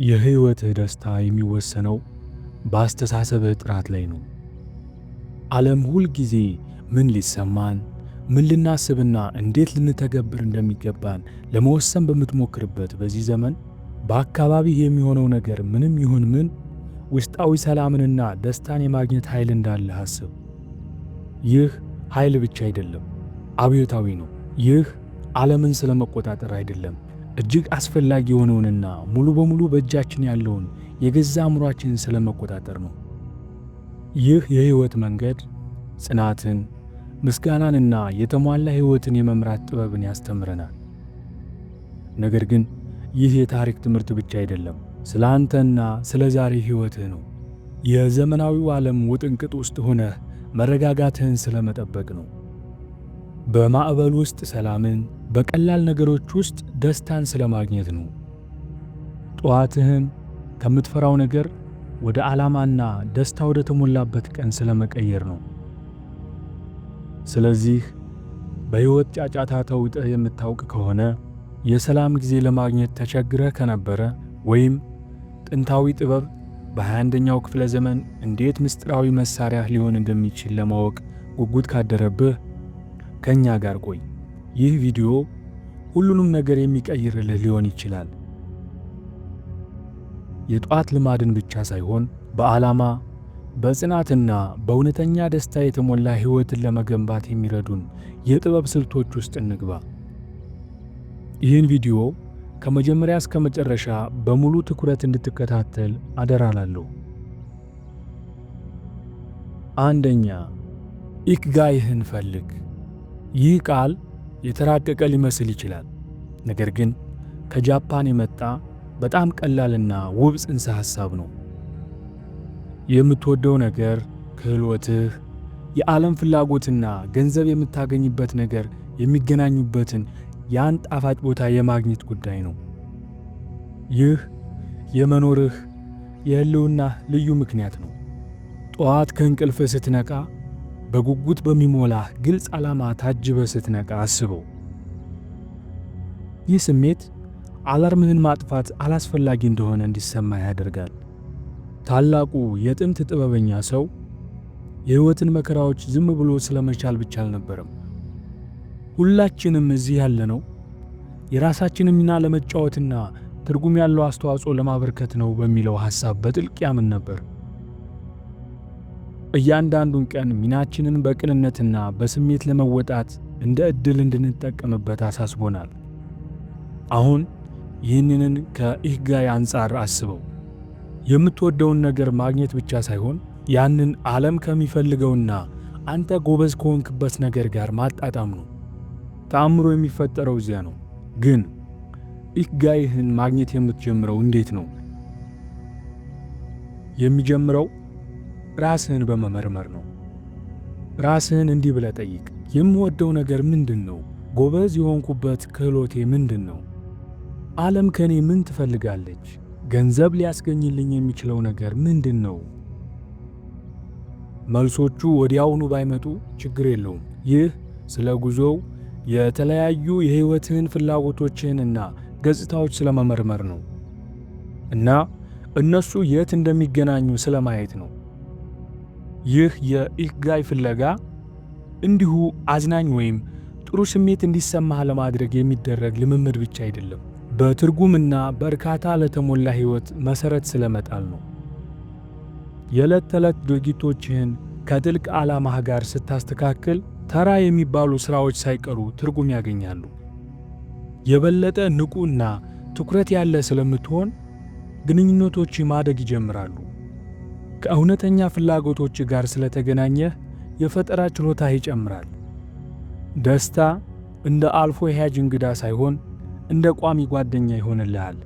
የህይወትህ ደስታ የሚወሰነው በአስተሳሰብህ ጥራት ላይ ነው። ዓለም ሁል ጊዜ ምን ሊሰማን፣ ምን ልናስብና እንዴት ልንተገብር እንደሚገባን ለመወሰን በምትሞክርበት በዚህ ዘመን በአካባቢህ የሚሆነው ነገር ምንም ይሁን ምን ውስጣዊ ሰላምንና ደስታን የማግኘት ኃይል እንዳለህ አስብ። ይህ ኃይል ብቻ አይደለም፣ አብዮታዊ ነው። ይህ ዓለምን ስለመቆጣጠር አይደለም፣ እጅግ አስፈላጊ የሆነውንና ሙሉ በሙሉ በእጃችን ያለውን የገዛ አእምሯችንን ስለመቆጣጠር ነው። ይህ የህይወት መንገድ ጽናትን፣ ምስጋናንና የተሟላ ህይወትን የመምራት ጥበብን ያስተምረናል። ነገር ግን ይህ የታሪክ ትምህርት ብቻ አይደለም፣ ስለ አንተና ስለ ዛሬ ህይወትህ ነው። የዘመናዊው ዓለም ውጥንቅጥ ውስጥ ሆነህ መረጋጋትህን ስለመጠበቅ ነው። በማዕበል ውስጥ ሰላምን፣ በቀላል ነገሮች ውስጥ ደስታን ስለማግኘት ነው። ጠዋትህን ከምትፈራው ነገር ወደ ዓላማና ደስታ ወደ ተሞላበት ቀን ስለመቀየር ነው። ስለዚህ በሕይወት ጫጫታ ተውጠህ የምታውቅ ከሆነ፣ የሰላም ጊዜ ለማግኘት ተቸግረህ ከነበረ፣ ወይም ጥንታዊ ጥበብ በ21ኛው ክፍለ ዘመን እንዴት ምስጢራዊ መሣሪያ ሊሆን እንደሚችል ለማወቅ ጉጉት ካደረብህ ከእኛ ጋር ቆይ። ይህ ቪዲዮ ሁሉንም ነገር የሚቀይርልህ ሊሆን ይችላል። የጠዋት ልማድን ብቻ ሳይሆን በዓላማ፣ በጽናትና በእውነተኛ ደስታ የተሞላ ሕይወትን ለመገንባት የሚረዱን የጥበብ ስልቶች ውስጥ እንግባ። ይህን ቪዲዮ ከመጀመሪያ እስከ መጨረሻ በሙሉ ትኩረት እንድትከታተል አደራ እላለሁ። አንደኛ፣ ኢኪጋይህን ፈልግ። ይህ ቃል የተራቀቀ ሊመስል ይችላል፣ ነገር ግን ከጃፓን የመጣ በጣም ቀላልና ውብ ጽንሰ ሐሳብ ነው። የምትወደው ነገር፣ ክህሎትህ፣ የዓለም ፍላጎትና ገንዘብ የምታገኝበት ነገር የሚገናኙበትን ያን ጣፋጭ ቦታ የማግኘት ጉዳይ ነው። ይህ የመኖርህ የህልውናህ ልዩ ምክንያት ነው። ጠዋት ከእንቅልፍህ ስትነቃ በጉጉት በሚሞላህ ግልጽ ዓላማ ታጅበህ ስትነቃ አስበው። ይህ ስሜት አላርምህን ማጥፋት አላስፈላጊ እንደሆነ እንዲሰማህ ያደርጋል። ታላቁ የጥንት ጥበበኛ ሰው የሕይወትን መከራዎች ዝም ብሎ ስለመቻል ብቻ አልነበረም። ሁላችንም እዚህ ያለነው የራሳችንን ሚና ለመጫወትና ትርጉም ያለው አስተዋጽኦ ለማበርከት ነው በሚለው ሐሳብ በጥልቅ ያምን ነበር። እያንዳንዱን ቀን ሚናችንን በቅንነትና በስሜት ለመወጣት እንደ ዕድል እንድንጠቀምበት አሳስቦናል። አሁን ይህንን ከኢኪጋይ አንጻር አስበው። የምትወደውን ነገር ማግኘት ብቻ ሳይሆን ያንን ዓለም ከሚፈልገውና አንተ ጎበዝ ከሆንክበት ነገር ጋር ማጣጣም ነው። ተአምሮ የሚፈጠረው እዚያ ነው። ግን ኢኪጋይህን ማግኘት የምትጀምረው እንዴት ነው? የሚጀምረው ራስህን በመመርመር ነው። ራስህን እንዲህ ብለህ ጠይቅ። የምወደው ነገር ምንድን ነው? ጎበዝ የሆንኩበት ክህሎቴ ምንድን ነው? ዓለም ከኔ ምን ትፈልጋለች? ገንዘብ ሊያስገኝልኝ የሚችለው ነገር ምንድን ነው? መልሶቹ ወዲያውኑ ባይመጡ ችግር የለውም። ይህ ስለ ጉዞው የተለያዩ የሕይወትህን ፍላጎቶችህንና ገጽታዎች ስለመመርመር ነው እና እነሱ የት እንደሚገናኙ ስለማየት ነው። ይህ የኢኪጋይ ፍለጋ እንዲሁ አዝናኝ ወይም ጥሩ ስሜት እንዲሰማህ ለማድረግ የሚደረግ ልምምድ ብቻ አይደለም። በትርጉምና በእርካታ ለተሞላ ሕይወት መሠረት ስለመጣል ነው። የዕለት ተዕለት ድርጊቶችህን ከጥልቅ ዓላማህ ጋር ስታስተካክል ተራ የሚባሉ ሥራዎች ሳይቀሩ ትርጉም ያገኛሉ። የበለጠ ንቁና ትኩረት ያለ ስለምትሆን ግንኙነቶች ማደግ ይጀምራሉ። ከእውነተኛ ፍላጎቶች ጋር ስለተገናኘህ የፈጠራ ችሎታህ ይጨምራል። ደስታ እንደ አልፎ የሄጅ እንግዳ ሳይሆን እንደ ቋሚ ጓደኛ ይሆንልሃል።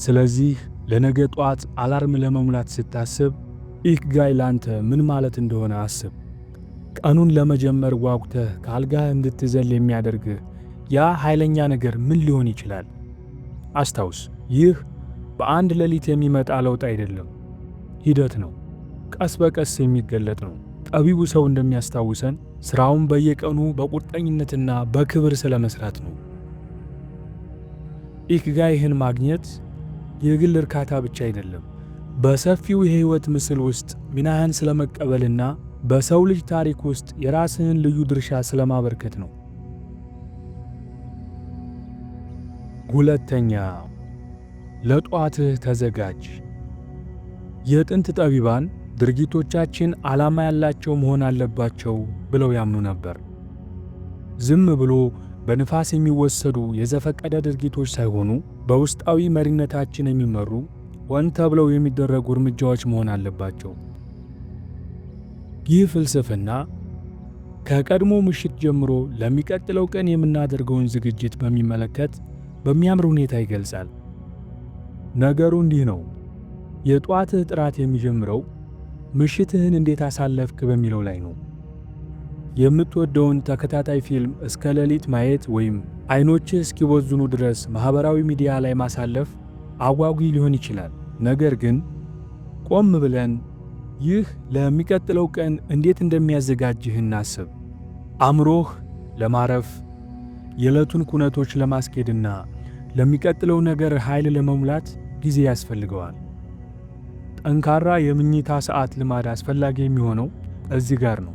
ስለዚህ ለነገ ጧት አላርም ለመሙላት ስታስብ ኢኪጋይ ላንተ ምን ማለት እንደሆነ አስብ። ቀኑን ለመጀመር ጓጉተህ ከአልጋህ እንድትዘል የሚያደርግህ ያ ኃይለኛ ነገር ምን ሊሆን ይችላል? አስታውስ፣ ይህ በአንድ ሌሊት የሚመጣ ለውጥ አይደለም፣ ሂደት ነው። ቀስ በቀስ የሚገለጥ ነው። ጠቢቡ ሰው እንደሚያስታውሰን ሥራውን በየቀኑ በቁርጠኝነትና በክብር ስለመስራት ነው። ኢኪጋይህን ማግኘት የግል እርካታ ብቻ አይደለም፣ በሰፊው የሕይወት ምስል ውስጥ ሚናህን ስለመቀበልና በሰው ልጅ ታሪክ ውስጥ የራስህን ልዩ ድርሻ ስለማበርከት ነው። ሁለተኛ፣ ለጧትህ ተዘጋጅ። የጥንት ጠቢባን ድርጊቶቻችን ዓላማ ያላቸው መሆን አለባቸው ብለው ያምኑ ነበር። ዝም ብሎ በንፋስ የሚወሰዱ የዘፈቀደ ድርጊቶች ሳይሆኑ በውስጣዊ መሪነታችን የሚመሩ ሆን ተብለው የሚደረጉ እርምጃዎች መሆን አለባቸው። ይህ ፍልስፍና ከቀድሞ ምሽት ጀምሮ ለሚቀጥለው ቀን የምናደርገውን ዝግጅት በሚመለከት በሚያምር ሁኔታ ይገልጻል። ነገሩ እንዲህ ነው። የጧትህ ጥራት የሚጀምረው ምሽትህን እንዴት አሳለፍክ በሚለው ላይ ነው። የምትወደውን ተከታታይ ፊልም እስከ ሌሊት ማየት ወይም አይኖችህ እስኪቦዝኑ ድረስ ማኅበራዊ ሚዲያ ላይ ማሳለፍ አጓጊ ሊሆን ይችላል። ነገር ግን ቆም ብለን ይህ ለሚቀጥለው ቀን እንዴት እንደሚያዘጋጅህ እናስብ። አእምሮህ ለማረፍ፣ የዕለቱን ኩነቶች ለማስኬድና ለሚቀጥለው ነገር ኃይል ለመሙላት ጊዜ ያስፈልገዋል። ጠንካራ የምኝታ ሰዓት ልማድ አስፈላጊ የሚሆነው እዚህ ጋር ነው።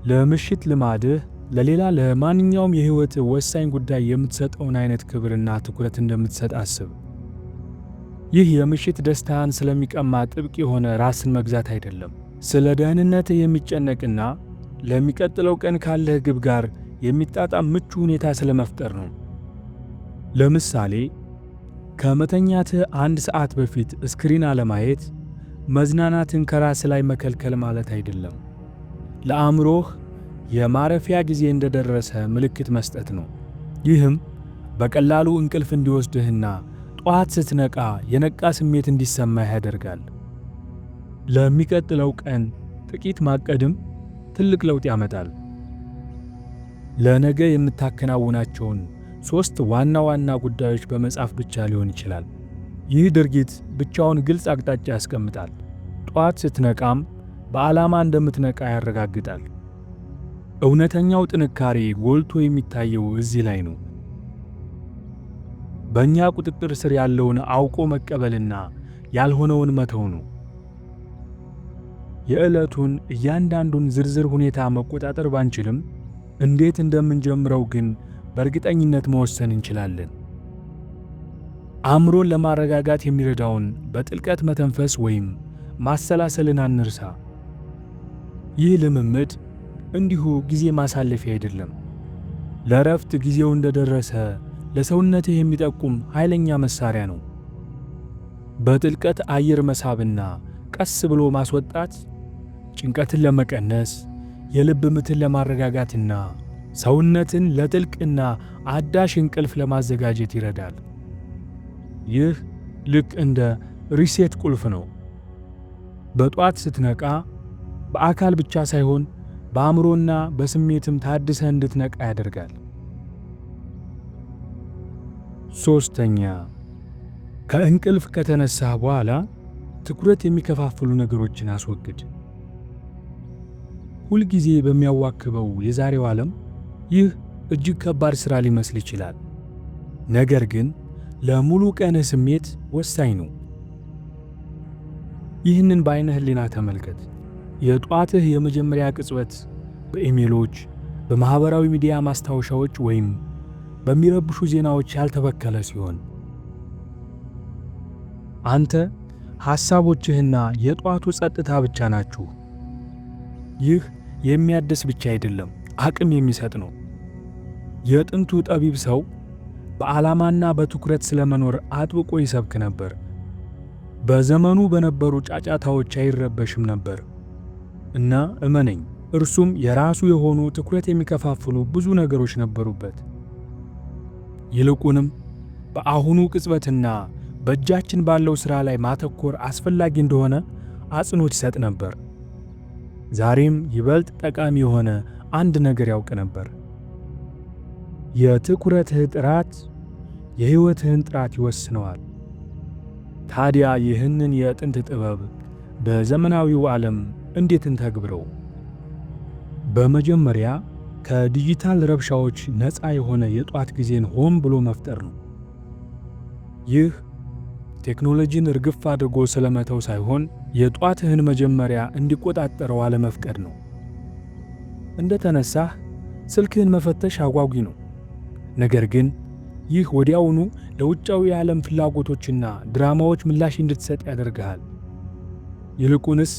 ለምሽት ልማድህ ለሌላ ለማንኛውም የሕይወት ወሳኝ ጉዳይ የምትሰጠውን አይነት ክብርና ትኩረት እንደምትሰጥ አስብ። ይህ የምሽት ደስታን ስለሚቀማ ጥብቅ የሆነ ራስን መግዛት አይደለም። ስለ ደህንነትህ የሚጨነቅና ለሚቀጥለው ቀን ካለህ ግብ ጋር የሚጣጣም ምቹ ሁኔታ ስለመፍጠር ነው። ለምሳሌ ከመተኛትህ 1 ሰዓት በፊት ስክሪን አለማየት መዝናናትን ከራስ ላይ መከልከል ማለት አይደለም። ለአእምሮህ የማረፊያ ጊዜ እንደደረሰ ምልክት መስጠት ነው። ይህም በቀላሉ እንቅልፍ እንዲወስድህና ጠዋት ስትነቃ የነቃ ስሜት እንዲሰማህ ያደርጋል። ለሚቀጥለው ቀን ጥቂት ማቀድም ትልቅ ለውጥ ያመጣል። ለነገ የምታከናውናቸውን 3 ዋና ዋና ጉዳዮች በመጻፍ ብቻ ሊሆን ይችላል። ይህ ድርጊት ብቻውን ግልጽ አቅጣጫ ያስቀምጣል። ጠዋት ስትነቃም በዓላማ እንደምትነቃ ያረጋግጣል። እውነተኛው ጥንካሬ ጎልቶ የሚታየው እዚህ ላይ ነው። በእኛ ቁጥጥር ስር ያለውን አውቆ መቀበልና ያልሆነውን መተው ነው። የዕለቱን እያንዳንዱን ዝርዝር ሁኔታ መቆጣጠር ባንችልም እንዴት እንደምንጀምረው ግን በእርግጠኝነት መወሰን እንችላለን። አእምሮን ለማረጋጋት የሚረዳውን በጥልቀት መተንፈስ ወይም ማሰላሰልን አንርሳ። ይህ ልምምድ እንዲሁ ጊዜ ማሳለፊያ አይደለም። ለእረፍት ጊዜው እንደደረሰ ለሰውነትህ የሚጠቁም ኃይለኛ መሳሪያ ነው። በጥልቀት አየር መሳብና ቀስ ብሎ ማስወጣት ጭንቀትን ለመቀነስ፣ የልብ ምትን ለማረጋጋትና ሰውነትን ለጥልቅና አዳሽ እንቅልፍ ለማዘጋጀት ይረዳል። ይህ ልክ እንደ ሪሴት ቁልፍ ነው። በጧት ስትነቃ በአካል ብቻ ሳይሆን በአእምሮና በስሜትም ታድሰህ እንድትነቃ ያደርጋል። ሶስተኛ፣ ከእንቅልፍ ከተነሳህ በኋላ ትኩረት የሚከፋፍሉ ነገሮችን አስወግድ። ሁልጊዜ በሚያዋክበው የዛሬው ዓለም ይህ እጅግ ከባድ ሥራ ሊመስል ይችላል። ነገር ግን ለሙሉ ቀንህ ስሜት ወሳኝ ነው። ይህንን በዓይነ ሕሊና ተመልከት። የጧትህ የመጀመሪያ ቅጽበት በኢሜሎች፣ በማኅበራዊ ሚዲያ ማስታወሻዎች ወይም በሚረብሹ ዜናዎች ያልተበከለ ሲሆን አንተ ሐሳቦችህና የጧቱ ጸጥታ ብቻ ናችሁ። ይህ የሚያድስ ብቻ አይደለም፣ አቅም የሚሰጥ ነው። የጥንቱ ጠቢብ ሰው በዓላማና በትኩረት ስለመኖር አጥብቆ ይሰብክ ነበር። በዘመኑ በነበሩ ጫጫታዎች አይረበሽም ነበር እና እመነኝ፣ እርሱም የራሱ የሆኑ ትኩረት የሚከፋፍሉ ብዙ ነገሮች ነበሩበት። ይልቁንም በአሁኑ ቅጽበትና በእጃችን ባለው ሥራ ላይ ማተኮር አስፈላጊ እንደሆነ አጽንዖት ይሰጥ ነበር። ዛሬም ይበልጥ ጠቃሚ የሆነ አንድ ነገር ያውቅ ነበር። የትኩረትህ ጥራት የሕይወትህን ጥራት ይወስነዋል። ታዲያ ይህንን የጥንት ጥበብ በዘመናዊው ዓለም እንዴት እንተግብረው? በመጀመሪያ ከዲጂታል ረብሻዎች ነፃ የሆነ የጧት ጊዜን ሆን ብሎ መፍጠር ነው። ይህ ቴክኖሎጂን እርግፍ አድርጎ ስለመተው ሳይሆን የጧትህን መጀመሪያ እንዲቆጣጠረው አለመፍቀድ ነው። እንደ ተነሳህ ስልክህን መፈተሽ አጓጊ ነው። ነገር ግን ይህ ወዲያውኑ ለውጫዊ የዓለም ፍላጎቶችና ድራማዎች ምላሽ እንድትሰጥ ያደርግሃል። ይልቁንስ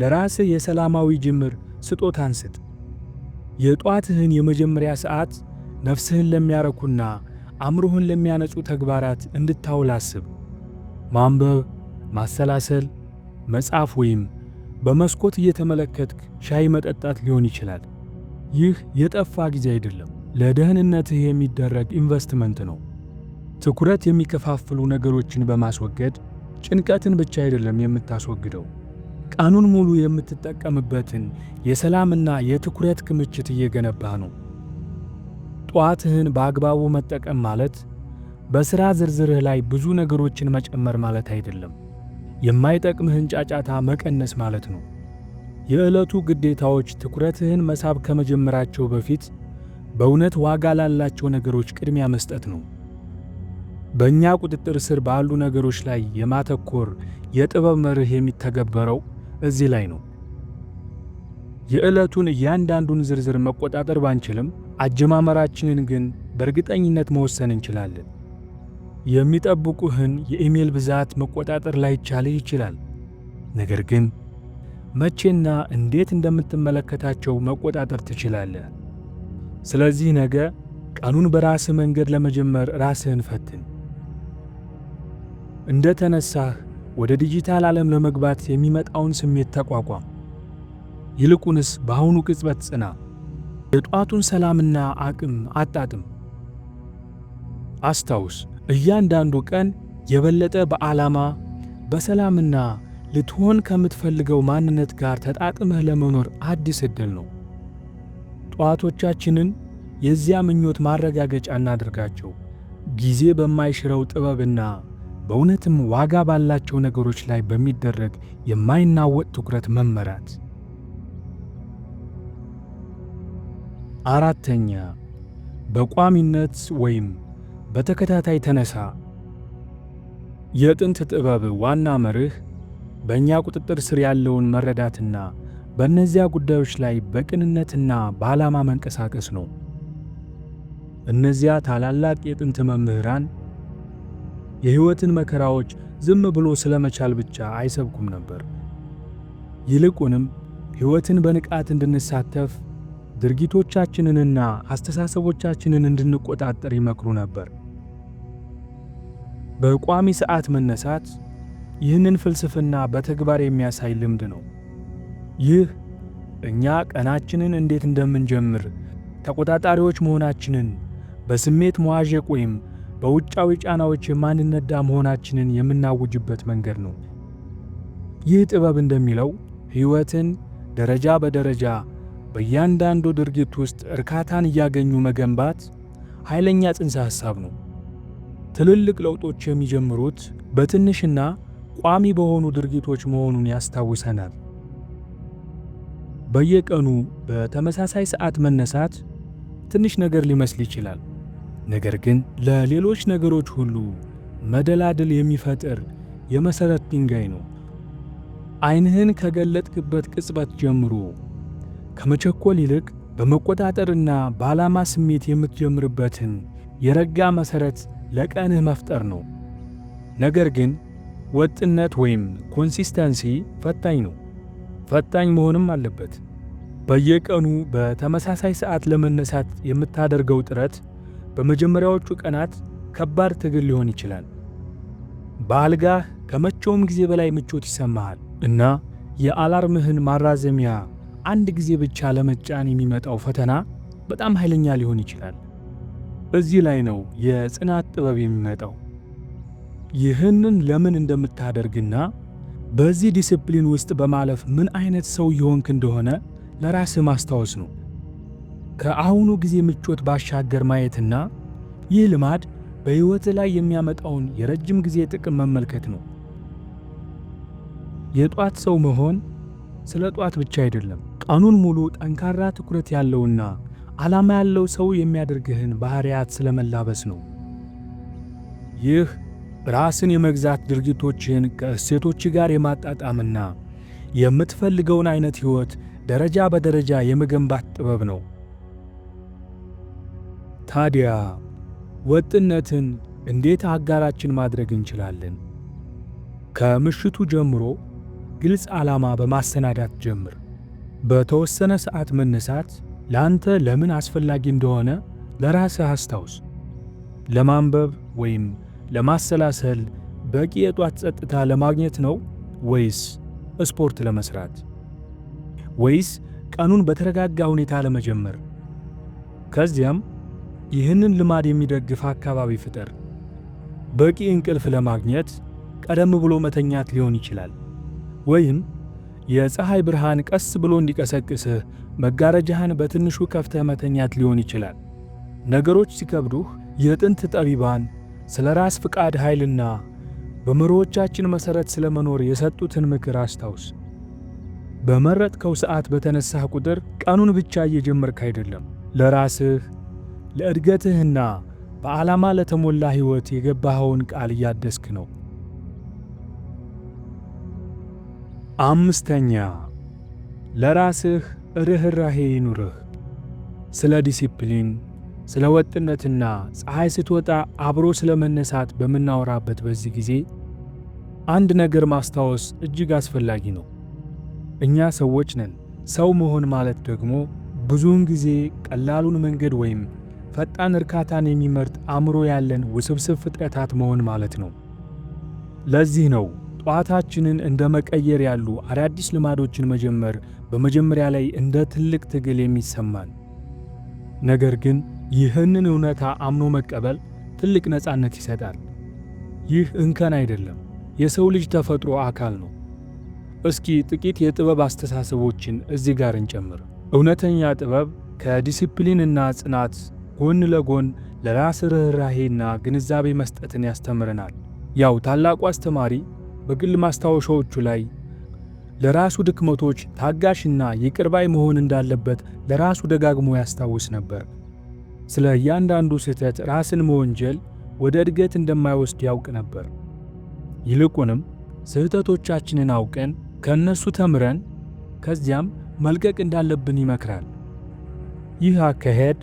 ለራስህ የሰላማዊ ጅምር ስጦታን ስጥ። የጧትህን የመጀመሪያ ሰዓት ነፍስህን ለሚያረኩና አእምሮህን ለሚያነጹ ተግባራት እንድታውል አስብ። ማንበብ፣ ማሰላሰል፣ መጻፍ ወይም በመስኮት እየተመለከትክ ሻይ መጠጣት ሊሆን ይችላል። ይህ የጠፋ ጊዜ አይደለም፣ ለደህንነትህ የሚደረግ ኢንቨስትመንት ነው። ትኩረት የሚከፋፍሉ ነገሮችን በማስወገድ ጭንቀትን ብቻ አይደለም የምታስወግደው፣ ቀኑን ሙሉ የምትጠቀምበትን የሰላምና የትኩረት ክምችት እየገነባህ ነው። ጠዋትህን በአግባቡ መጠቀም ማለት በሥራ ዝርዝርህ ላይ ብዙ ነገሮችን መጨመር ማለት አይደለም። የማይጠቅምህን ጫጫታ መቀነስ ማለት ነው። የዕለቱ ግዴታዎች ትኩረትህን መሳብ ከመጀመራቸው በፊት በእውነት ዋጋ ላላቸው ነገሮች ቅድሚያ መስጠት ነው። በእኛ ቁጥጥር ስር ባሉ ነገሮች ላይ የማተኮር የጥበብ መርህ የሚተገበረው እዚህ ላይ ነው። የዕለቱን እያንዳንዱን ዝርዝር መቆጣጠር ባንችልም አጀማመራችንን ግን በእርግጠኝነት መወሰን እንችላለን። የሚጠብቁህን የኢሜል ብዛት መቆጣጠር ላይቻልህ ይችላል። ነገር ግን መቼና እንዴት እንደምትመለከታቸው መቆጣጠር ትችላለህ። ስለዚህ ነገ ቀኑን በራስህ መንገድ ለመጀመር ራስህን ፈትን። እንደ ተነሳህ ወደ ዲጂታል ዓለም ለመግባት የሚመጣውን ስሜት ተቋቋም። ይልቁንስ በአሁኑ ቅጽበት ጽና። የጧቱን ሰላምና አቅም አጣጥም። አስታውስ፣ እያንዳንዱ ቀን የበለጠ በዓላማ በሰላምና ልትሆን ከምትፈልገው ማንነት ጋር ተጣጥመህ ለመኖር አዲስ ዕድል ነው። ጠዋቶቻችንን የዚያ ምኞት ማረጋገጫ እናድርጋቸው። ጊዜ በማይሽረው ጥበብና በእውነትም ዋጋ ባላቸው ነገሮች ላይ በሚደረግ የማይናወጥ ትኩረት መመራት። አራተኛ፣ በቋሚነት ወይም በተከታታይ ተነሳ። የጥንት ጥበብ ዋና መርህ በእኛ ቁጥጥር ስር ያለውን መረዳትና በእነዚያ ጉዳዮች ላይ በቅንነትና በዓላማ መንቀሳቀስ ነው። እነዚያ ታላላቅ የጥንት መምህራን የሕይወትን መከራዎች ዝም ብሎ ስለመቻል ብቻ አይሰብኩም ነበር። ይልቁንም ሕይወትን በንቃት እንድንሳተፍ ድርጊቶቻችንንና አስተሳሰቦቻችንን እንድንቆጣጠር ይመክሩ ነበር። በቋሚ ሰዓት መነሳት ይህንን ፍልስፍና በተግባር የሚያሳይ ልምድ ነው። ይህ እኛ ቀናችንን እንዴት እንደምንጀምር ተቆጣጣሪዎች መሆናችንን፣ በስሜት መዋዠቅ ወይም በውጫዊ ጫናዎች የማንነዳ መሆናችንን የምናውጅበት መንገድ ነው። ይህ ጥበብ እንደሚለው ሕይወትን ደረጃ በደረጃ በእያንዳንዱ ድርጊት ውስጥ እርካታን እያገኙ መገንባት ኃይለኛ ጽንሰ ሐሳብ ነው። ትልልቅ ለውጦች የሚጀምሩት በትንሽና ቋሚ በሆኑ ድርጊቶች መሆኑን ያስታውሰናል። በየቀኑ በተመሳሳይ ሰዓት መነሳት ትንሽ ነገር ሊመስል ይችላል። ነገር ግን ለሌሎች ነገሮች ሁሉ መደላድል የሚፈጥር የመሠረት ድንጋይ ነው። ዓይንህን ከገለጥክበት ቅጽበት ጀምሮ ከመቸኮል ይልቅ በመቆጣጠርና በዓላማ ስሜት የምትጀምርበትን የረጋ መሠረት ለቀንህ መፍጠር ነው። ነገር ግን ወጥነት ወይም ኮንሲስተንሲ ፈታኝ ነው። ፈታኝ መሆንም አለበት። በየቀኑ በተመሳሳይ ሰዓት ለመነሳት የምታደርገው ጥረት በመጀመሪያዎቹ ቀናት ከባድ ትግል ሊሆን ይችላል። በአልጋህ ከመቼውም ጊዜ በላይ ምቾት ይሰማሃል እና የአላርምህን ማራዘሚያ አንድ ጊዜ ብቻ ለመጫን የሚመጣው ፈተና በጣም ኃይለኛ ሊሆን ይችላል። እዚህ ላይ ነው የጽናት ጥበብ የሚመጣው። ይህንን ለምን እንደምታደርግና በዚህ ዲሲፕሊን ውስጥ በማለፍ ምን አይነት ሰው የሆንክ እንደሆነ ለራስህ ማስታወስ ነው። ከአሁኑ ጊዜ ምቾት ባሻገር ማየትና ይህ ልማድ በሕይወትህ ላይ የሚያመጣውን የረጅም ጊዜ ጥቅም መመልከት ነው። የጧት ሰው መሆን ስለ ጧት ብቻ አይደለም። ቀኑን ሙሉ ጠንካራ ትኩረት ያለውና ዓላማ ያለው ሰው የሚያደርግህን ባህሪያት ስለመላበስ ነው። ይህ ራስን የመግዛት ድርጊቶችን ከእሴቶች ጋር የማጣጣምና የምትፈልገውን አይነት ሕይወት ደረጃ በደረጃ የመገንባት ጥበብ ነው። ታዲያ ወጥነትን እንዴት አጋራችን ማድረግ እንችላለን? ከምሽቱ ጀምሮ ግልጽ ዓላማ በማሰናዳት ጀምር። በተወሰነ ሰዓት መነሳት ለአንተ ለምን አስፈላጊ እንደሆነ ለራስህ አስታውስ። ለማንበብ ወይም ለማሰላሰል በቂ የጧት ጸጥታ ለማግኘት ነው? ወይስ ስፖርት ለመስራት? ወይስ ቀኑን በተረጋጋ ሁኔታ ለመጀመር? ከዚያም ይህንን ልማድ የሚደግፍ አካባቢ ፍጠር። በቂ እንቅልፍ ለማግኘት ቀደም ብሎ መተኛት ሊሆን ይችላል። ወይም የፀሐይ ብርሃን ቀስ ብሎ እንዲቀሰቅስህ መጋረጃህን በትንሹ ከፍተህ መተኛት ሊሆን ይችላል። ነገሮች ሲከብዱህ የጥንት ጠቢባን ስለ ራስ ፍቃድ ኃይልና በመርሆቻችን መሠረት ስለ መኖር የሰጡትን ምክር አስታውስ። በመረጥከው ሰዓት በተነሳህ ቁጥር ቀኑን ብቻ እየጀመርክ አይደለም፣ ለራስህ ለእድገትህና በዓላማ ለተሞላ ሕይወት የገባኸውን ቃል እያደስክ ነው። 5ኛ ለራስህ ርህራሄ ይኑርህ። ስለ ዲሲፕሊን፣ ስለ ወጥነትና ፀሐይ ስትወጣ አብሮ ስለ መነሳት በምናወራበት በዚህ ጊዜ አንድ ነገር ማስታወስ እጅግ አስፈላጊ ነው። እኛ ሰዎች ነን። ሰው መሆን ማለት ደግሞ ብዙውን ጊዜ ቀላሉን መንገድ ወይም ፈጣን እርካታን የሚመርጥ አእምሮ ያለን ውስብስብ ፍጥረታት መሆን ማለት ነው። ለዚህ ነው ጠዋታችንን እንደ መቀየር ያሉ አዳዲስ ልማዶችን መጀመር በመጀመሪያ ላይ እንደ ትልቅ ትግል የሚሰማን። ነገር ግን ይህንን እውነታ አምኖ መቀበል ትልቅ ነፃነት ይሰጣል። ይህ እንከን አይደለም፣ የሰው ልጅ ተፈጥሮ አካል ነው። እስኪ ጥቂት የጥበብ አስተሳሰቦችን እዚህ ጋር እንጨምር። እውነተኛ ጥበብ ከዲሲፕሊንና ጽናት ጎን ለጎን ለራስ ርህራሄና ግንዛቤ መስጠትን ያስተምረናል። ያው ታላቁ አስተማሪ በግል ማስታወሻዎቹ ላይ ለራሱ ድክመቶች ታጋሽና ይቅር ባይ መሆን እንዳለበት ለራሱ ደጋግሞ ያስታውስ ነበር። ስለ እያንዳንዱ ስህተት ራስን መወንጀል ወደ እድገት እንደማይወስድ ያውቅ ነበር። ይልቁንም ስህተቶቻችንን አውቀን ከእነሱ ተምረን ከዚያም መልቀቅ እንዳለብን ይመክራል። ይህ አካሄድ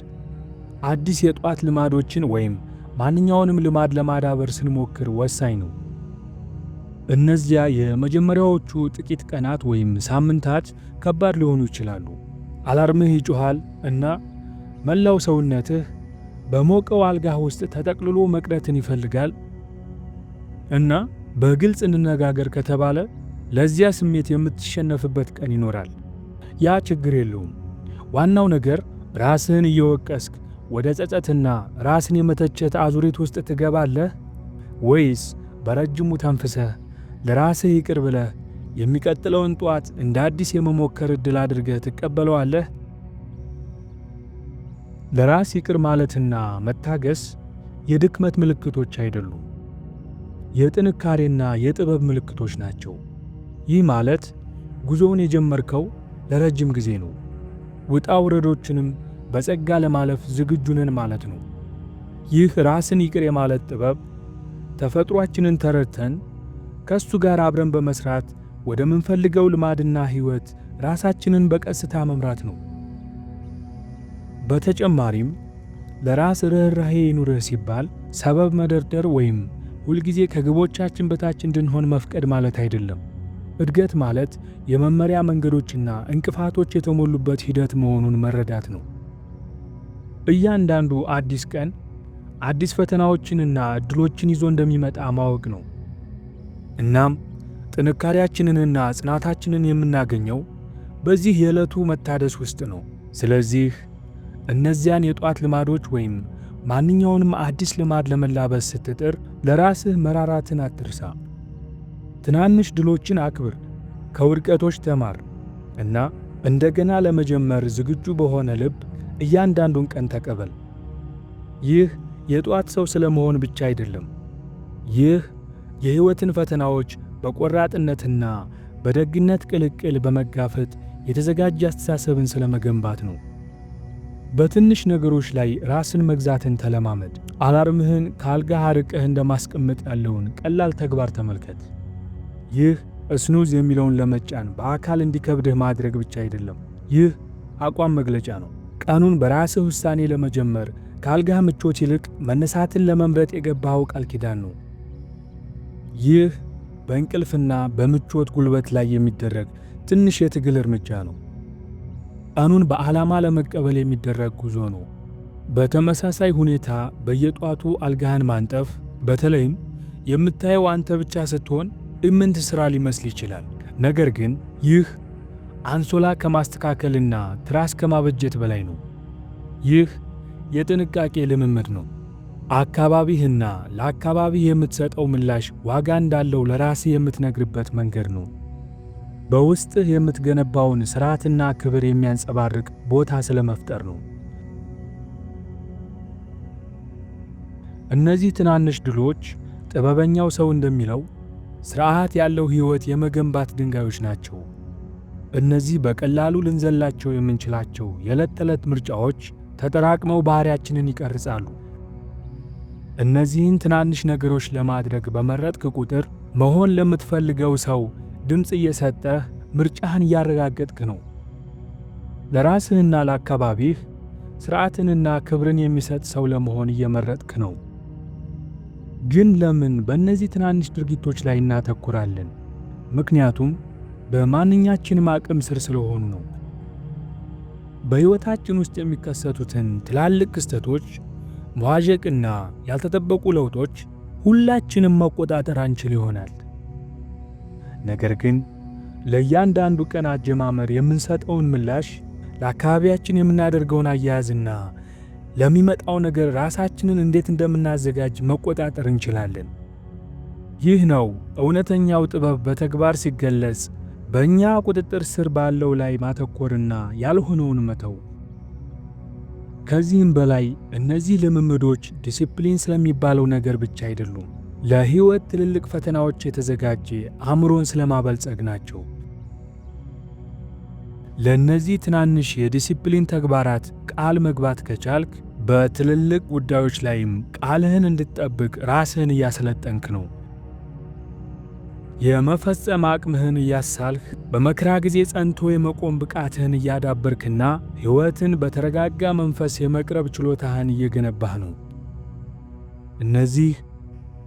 አዲስ የጧት ልማዶችን ወይም ማንኛውንም ልማድ ለማዳበር ስንሞክር ወሳኝ ነው። እነዚያ የመጀመሪያዎቹ ጥቂት ቀናት ወይም ሳምንታት ከባድ ሊሆኑ ይችላሉ። አላርምህ ይጮኻል እና መላው ሰውነትህ በሞቀው አልጋህ ውስጥ ተጠቅልሎ መቅረትን ይፈልጋል። እና በግልጽ እንነጋገር ከተባለ ለዚያ ስሜት የምትሸነፍበት ቀን ይኖራል። ያ ችግር የለውም። ዋናው ነገር ራስህን እየወቀስክ ወደ ጸጸትና ራስን የመተቸት አዙሪት ውስጥ ትገባለህ ወይስ በረጅሙ ተንፍሰህ ለራስህ ይቅር ብለህ የሚቀጥለውን ጠዋት እንደ አዲስ የመሞከር ዕድል አድርገህ ትቀበለዋለህ? ለራስ ይቅር ማለትና መታገስ የድክመት ምልክቶች አይደሉም፣ የጥንካሬና የጥበብ ምልክቶች ናቸው። ይህ ማለት ጉዞውን የጀመርከው ለረጅም ጊዜ ነው። ውጣ ውረዶችንም በጸጋ ለማለፍ ዝግጁ ነን ማለት ነው። ይህ ራስን ይቅር የማለት ጥበብ ተፈጥሯችንን ተረድተን ከእሱ ጋር አብረን በመስራት ወደምንፈልገው ልማድና ሕይወት ራሳችንን በቀስታ መምራት ነው። በተጨማሪም ለራስ ርህራሄ ይኑርህ ሲባል ሰበብ መደርደር ወይም ሁልጊዜ ከግቦቻችን በታች እንድንሆን መፍቀድ ማለት አይደለም። እድገት ማለት የመመሪያ መንገዶችና እንቅፋቶች የተሞሉበት ሂደት መሆኑን መረዳት ነው። እያንዳንዱ አዲስ ቀን አዲስ ፈተናዎችንና ዕድሎችን ይዞ እንደሚመጣ ማወቅ ነው። እናም ጥንካሬያችንንና ጽናታችንን የምናገኘው በዚህ የዕለቱ መታደስ ውስጥ ነው። ስለዚህ እነዚያን የጧት ልማዶች ወይም ማንኛውንም አዲስ ልማድ ለመላበስ ስትጥር ለራስህ መራራትን አትርሳ። ትናንሽ ድሎችን አክብር፣ ከውድቀቶች ተማር እና እንደገና ለመጀመር ዝግጁ በሆነ ልብ እያንዳንዱን ቀን ተቀበል። ይህ የጧት ሰው ስለመሆን ብቻ አይደለም። ይህ የሕይወትን ፈተናዎች በቆራጥነትና በደግነት ቅልቅል በመጋፈጥ የተዘጋጀ አስተሳሰብን ስለመገንባት ነው። በትንሽ ነገሮች ላይ ራስን መግዛትን ተለማመድ። አላርምህን ከአልጋህ አርቀህ እንደማስቀመጥ ያለውን ቀላል ተግባር ተመልከት። ይህ ስኑዝ የሚለውን ለመጫን በአካል እንዲከብድህ ማድረግ ብቻ አይደለም፣ ይህ አቋም መግለጫ ነው። ቀኑን በራስህ ውሳኔ ለመጀመር ከአልጋህ ምቾት ይልቅ መነሳትን ለመምረጥ የገባኸው ቃል ኪዳን ነው። ይህ በእንቅልፍና በምቾት ጉልበት ላይ የሚደረግ ትንሽ የትግል እርምጃ ነው። ቀኑን በዓላማ ለመቀበል የሚደረግ ጉዞ ነው። በተመሳሳይ ሁኔታ በየጧቱ አልጋህን ማንጠፍ፣ በተለይም የምታየው አንተ ብቻ ስትሆን ኢምንት ሥራ ሊመስል ይችላል። ነገር ግን ይህ አንሶላ ከማስተካከልና ትራስ ከማበጀት በላይ ነው። ይህ የጥንቃቄ ልምምድ ነው። አካባቢህና ለአካባቢህ የምትሰጠው ምላሽ ዋጋ እንዳለው ለራስህ የምትነግርበት መንገድ ነው። በውስጥህ የምትገነባውን ሥርዓትና ክብር የሚያንጸባርቅ ቦታ ስለመፍጠር ነው። እነዚህ ትናንሽ ድሎች ጥበበኛው ሰው እንደሚለው ሥርዓት ያለው ሕይወት የመገንባት ድንጋዮች ናቸው። እነዚህ በቀላሉ ልንዘላቸው የምንችላቸው የዕለት ተዕለት ምርጫዎች ተጠራቅመው ባሕሪያችንን ይቀርጻሉ። እነዚህን ትናንሽ ነገሮች ለማድረግ በመረጥክ ቁጥር መሆን ለምትፈልገው ሰው ድምፅ እየሰጠህ ምርጫህን እያረጋገጥክ ነው። ለራስህና ለአካባቢህ ሥርዓትንና ክብርን የሚሰጥ ሰው ለመሆን እየመረጥክ ነው። ግን ለምን በእነዚህ ትናንሽ ድርጊቶች ላይ እናተኩራለን? ምክንያቱም በማንኛችንም አቅም ስር ስለሆኑ ነው። በሕይወታችን ውስጥ የሚከሰቱትን ትላልቅ ክስተቶች፣ መዋዠቅና ያልተጠበቁ ለውጦች ሁላችንም መቆጣጠር አንችል ይሆናል። ነገር ግን ለእያንዳንዱ ቀን አጀማመር የምንሰጠውን ምላሽ፣ ለአካባቢያችን የምናደርገውን አያያዝና ለሚመጣው ነገር ራሳችንን እንዴት እንደምናዘጋጅ መቆጣጠር እንችላለን። ይህ ነው እውነተኛው ጥበብ በተግባር ሲገለጽ በእኛ ቁጥጥር ስር ባለው ላይ ማተኮርና ያልሆነውን መተው። ከዚህም በላይ እነዚህ ልምምዶች ዲሲፕሊን ስለሚባለው ነገር ብቻ አይደሉም፣ ለሕይወት ትልልቅ ፈተናዎች የተዘጋጀ አእምሮን ስለማበልጸግ ናቸው። ለእነዚህ ትናንሽ የዲሲፕሊን ተግባራት ቃል መግባት ከቻልክ በትልልቅ ጉዳዮች ላይም ቃልህን እንድትጠብቅ ራስህን እያሰለጠንክ ነው። የመፈጸም አቅምህን እያሳልህ በመከራ ጊዜ ጸንቶ የመቆም ብቃትህን እያዳበርክና ሕይወትን በተረጋጋ መንፈስ የመቅረብ ችሎታህን እየገነባህ ነው። እነዚህ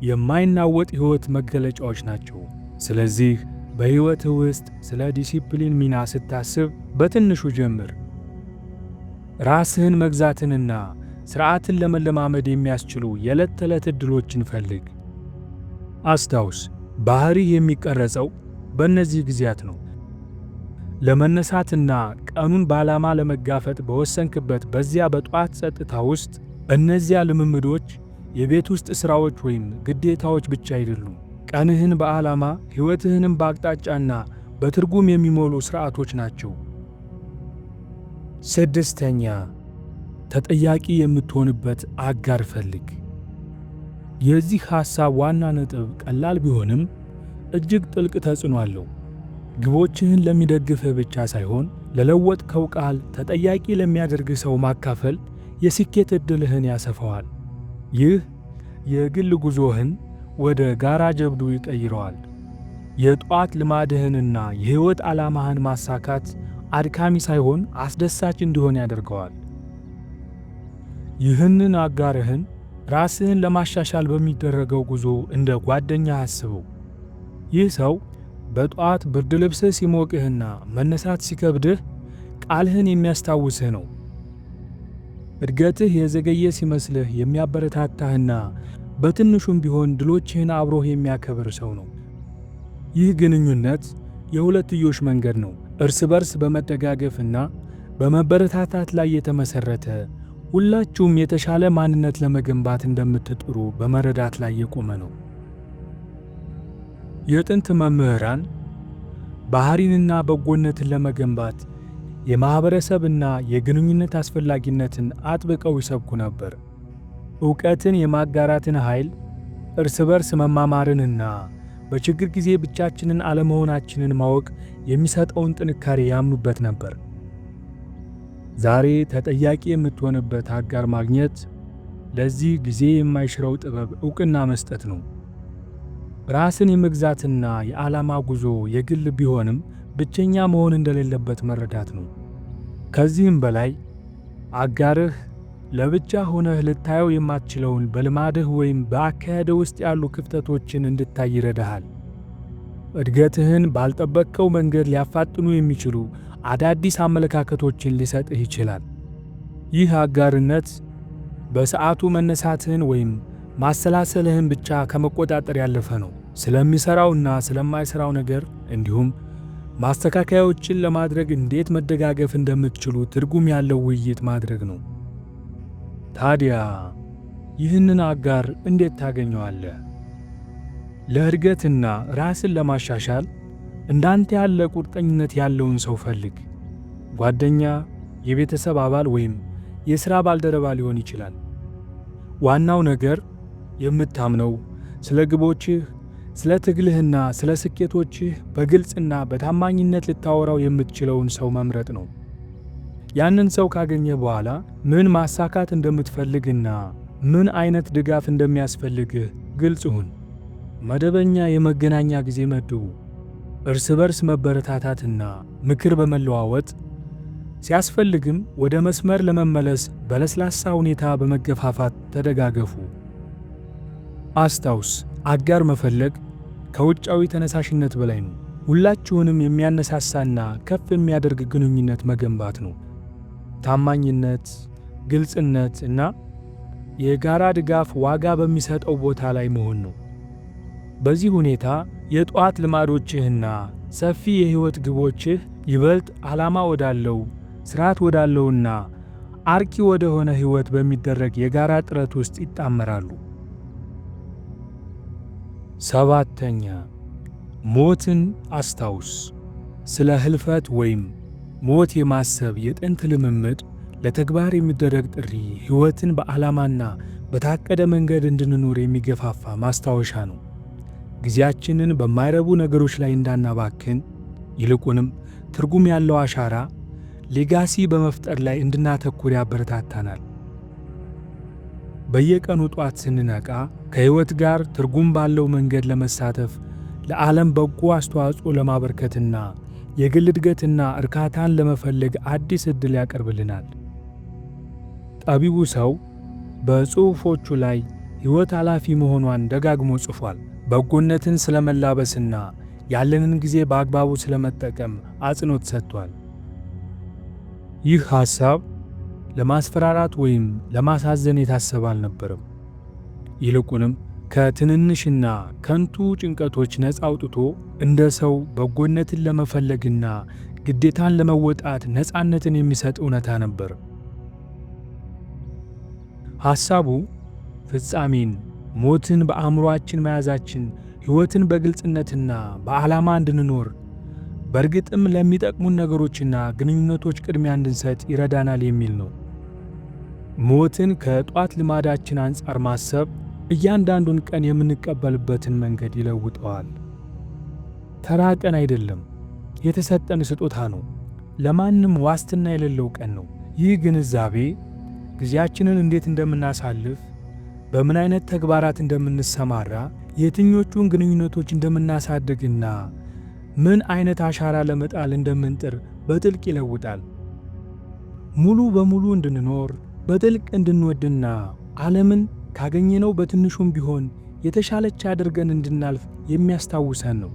የማይናወጥ ሕይወት መገለጫዎች ናቸው። ስለዚህ በሕይወትህ ውስጥ ስለ ዲሲፕሊን ሚና ስታስብ በትንሹ ጀምር። ራስህን መግዛትንና ሥርዓትን ለመለማመድ የሚያስችሉ የዕለት ተዕለት ዕድሎችን ፈልግ። አስታውስ፣ ባሕሪህ የሚቀረጸው በእነዚህ ጊዜያት ነው። ለመነሳትና ቀኑን በዓላማ ለመጋፈጥ በወሰንክበት በዚያ በጠዋት ጸጥታ ውስጥ እነዚያ ልምምዶች የቤት ውስጥ ሥራዎች ወይም ግዴታዎች ብቻ አይደሉም። ቀንህን በዓላማ ሕይወትህንም በአቅጣጫና በትርጉም የሚሞሉ ሥርዓቶች ናቸው። 6ኛ ተጠያቂ የምትሆንበት አጋር ፈልግ። የዚህ ሐሳብ ዋና ነጥብ ቀላል ቢሆንም እጅግ ጥልቅ ተጽዕኖ አለው። ግቦችህን ለሚደግፍህ ብቻ ሳይሆን ለለወጥከው ቃል ተጠያቂ ለሚያደርግህ ሰው ማካፈል የስኬት ዕድልህን ያሰፋዋል። ይህ የግል ጉዞህን ወደ ጋራ ጀብዱ ይቀይረዋል። የጠዋት ልማድህንና የሕይወት ዓላማህን ማሳካት አድካሚ ሳይሆን አስደሳች እንዲሆን ያደርገዋል። ይህንን አጋርህን ራስህን ለማሻሻል በሚደረገው ጉዞ እንደ ጓደኛ አስበው። ይህ ሰው በጠዋት ብርድ ልብስህ ሲሞቅህና መነሳት ሲከብድህ ቃልህን የሚያስታውስህ ነው። እድገትህ የዘገየ ሲመስልህ የሚያበረታታህና በትንሹም ቢሆን ድሎችህን አብሮህ የሚያከብር ሰው ነው። ይህ ግንኙነት የሁለትዮሽ መንገድ ነው። እርስ በርስ በመደጋገፍና በመበረታታት ላይ የተመሠረተ፣ ሁላችሁም የተሻለ ማንነት ለመገንባት እንደምትጥሩ በመረዳት ላይ የቆመ ነው። የጥንት መምህራን ባሕሪንና በጎነትን ለመገንባት የማኅበረሰብና የግንኙነት አስፈላጊነትን አጥብቀው ይሰብኩ ነበር። ዕውቀትን የማጋራትን ኃይል፣ እርስ በርስ መማማርንና በችግር ጊዜ ብቻችንን አለመሆናችንን ማወቅ የሚሰጠውን ጥንካሬ ያምኑበት ነበር። ዛሬ ተጠያቂ የምትሆንበት አጋር ማግኘት ለዚህ ጊዜ የማይሽረው ጥበብ ዕውቅና መስጠት ነው። ራስን የመግዛትና የዓላማ ጉዞ የግል ቢሆንም ብቸኛ መሆን እንደሌለበት መረዳት ነው። ከዚህም በላይ አጋርህ ለብቻ ሆነህ ልታየው የማትችለውን በልማድህ ወይም በአካሄድህ ውስጥ ያሉ ክፍተቶችን እንድታይ ይረዳሃል። እድገትህን ባልጠበቅከው መንገድ ሊያፋጥኑ የሚችሉ አዳዲስ አመለካከቶችን ሊሰጥህ ይችላል። ይህ አጋርነት በሰዓቱ መነሳትህን ወይም ማሰላሰልህን ብቻ ከመቆጣጠር ያለፈ ነው። ስለሚሠራውና ስለማይሠራው ነገር እንዲሁም ማስተካከያዎችን ለማድረግ እንዴት መደጋገፍ እንደምትችሉ ትርጉም ያለው ውይይት ማድረግ ነው። ታዲያ ይህንን አጋር እንዴት ታገኘዋለህ? ለእድገትና ራስን ለማሻሻል እንዳንተ ያለ ቁርጠኝነት ያለውን ሰው ፈልግ። ጓደኛ፣ የቤተሰብ አባል ወይም የሥራ ባልደረባ ሊሆን ይችላል። ዋናው ነገር የምታምነው ስለ ግቦችህ፣ ስለ ትግልህና ስለ ስኬቶችህ በግልጽና በታማኝነት ልታወራው የምትችለውን ሰው መምረጥ ነው። ያንን ሰው ካገኘህ በኋላ ምን ማሳካት እንደምትፈልግና ምን አይነት ድጋፍ እንደሚያስፈልግህ ግልጽ ሁን። መደበኛ የመገናኛ ጊዜ መድቡ። እርስ በርስ መበረታታትና ምክር በመለዋወጥ ሲያስፈልግም ወደ መስመር ለመመለስ በለስላሳ ሁኔታ በመገፋፋት ተደጋገፉ። አስታውስ፣ አጋር መፈለግ ከውጫዊ ተነሳሽነት በላይ ነው። ሁላችሁንም የሚያነሳሳና ከፍ የሚያደርግ ግንኙነት መገንባት ነው። ታማኝነት፣ ግልጽነት እና የጋራ ድጋፍ ዋጋ በሚሰጠው ቦታ ላይ መሆን ነው። በዚህ ሁኔታ የጠዋት ልማዶችህና ሰፊ የሕይወት ግቦችህ ይበልጥ ዓላማ ወዳለው፣ ሥርዓት ወዳለውና አርኪ ወደ ሆነ ሕይወት በሚደረግ የጋራ ጥረት ውስጥ ይጣመራሉ። 7ኛ ሞትን አስታውስ። ስለ ህልፈት ወይም ሞት የማሰብ የጥንት ልምምድ ለተግባር የሚደረግ ጥሪ ሕይወትን በዓላማና በታቀደ መንገድ እንድንኖር የሚገፋፋ ማስታወሻ ነው። ጊዜያችንን በማይረቡ ነገሮች ላይ እንዳናባክን፣ ይልቁንም ትርጉም ያለው አሻራ ሌጋሲ በመፍጠር ላይ እንድናተኩር ያበረታታናል። በየቀኑ ጧት ስንነቃ ከሕይወት ጋር ትርጉም ባለው መንገድ ለመሳተፍ፣ ለዓለም በጎ አስተዋጽኦ ለማበርከትና የግል እድገትና እርካታን ለመፈለግ አዲስ ዕድል ያቀርብልናል። ጠቢቡ ሰው በጽሑፎቹ ላይ ሕይወት ኃላፊ መሆኗን ደጋግሞ ጽፏል። በጎነትን ስለመላበስና ያለንን ጊዜ በአግባቡ ስለመጠቀም አጽንዖት ሰጥቷል። ይህ ሐሳብ ለማስፈራራት ወይም ለማሳዘን የታሰበ አልነበረም። ይልቁንም ከትንንሽና ከንቱ ጭንቀቶች ነፃ አውጥቶ እንደ ሰው በጎነትን ለመፈለግና ግዴታን ለመወጣት ነፃነትን የሚሰጥ እውነታ ነበር። ሐሳቡ ፍጻሜን፣ ሞትን በአእምሮአችን መያዛችን ሕይወትን በግልጽነትና በዓላማ እንድንኖር በእርግጥም ለሚጠቅሙን ነገሮችና ግንኙነቶች ቅድሚያ እንድንሰጥ ይረዳናል የሚል ነው። ሞትን ከጧት ልማዳችን አንጻር ማሰብ እያንዳንዱን ቀን የምንቀበልበትን መንገድ ይለውጠዋል። ተራ ቀን አይደለም፣ የተሰጠን ስጦታ ነው። ለማንም ዋስትና የሌለው ቀን ነው። ይህ ግንዛቤ ጊዜያችንን እንዴት እንደምናሳልፍ፣ በምን አይነት ተግባራት እንደምንሰማራ፣ የትኞቹን ግንኙነቶች እንደምናሳድግና ምን አይነት አሻራ ለመጣል እንደምንጥር በጥልቅ ይለውጣል። ሙሉ በሙሉ እንድንኖር፣ በጥልቅ እንድንወድና ዓለምን ካገኘነው በትንሹም ቢሆን የተሻለች አድርገን እንድናልፍ የሚያስታውሰን ነው።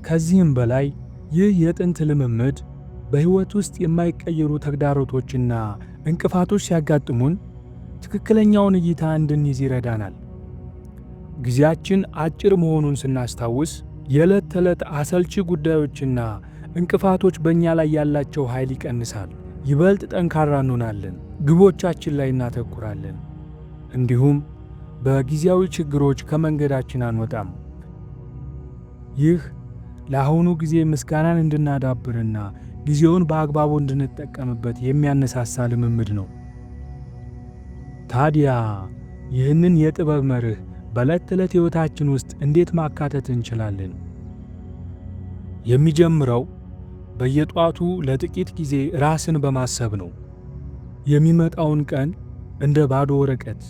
ከዚህም በላይ ይህ የጥንት ልምምድ በሕይወት ውስጥ የማይቀየሩ ተግዳሮቶችና እንቅፋቶች ሲያጋጥሙን ትክክለኛውን እይታ እንድንይዝ ይረዳናል። ጊዜያችን አጭር መሆኑን ስናስታውስ የዕለት ተዕለት አሰልቺ ጉዳዮችና እንቅፋቶች በእኛ ላይ ያላቸው ኃይል ይቀንሳል። ይበልጥ ጠንካራ እንሆናለን፣ ግቦቻችን ላይ እናተኩራለን፣ እንዲሁም በጊዜያዊ ችግሮች ከመንገዳችን አንወጣም። ይህ ለአሁኑ ጊዜ ምስጋናን እንድናዳብርና ጊዜውን በአግባቡ እንድንጠቀምበት የሚያነሳሳ ልምምድ ነው። ታዲያ ይህንን የጥበብ መርህ በዕለት ተዕለት ሕይወታችን ውስጥ እንዴት ማካተት እንችላለን? የሚጀምረው በየጧቱ ለጥቂት ጊዜ ራስን በማሰብ ነው። የሚመጣውን ቀን እንደ ባዶ ወረቀት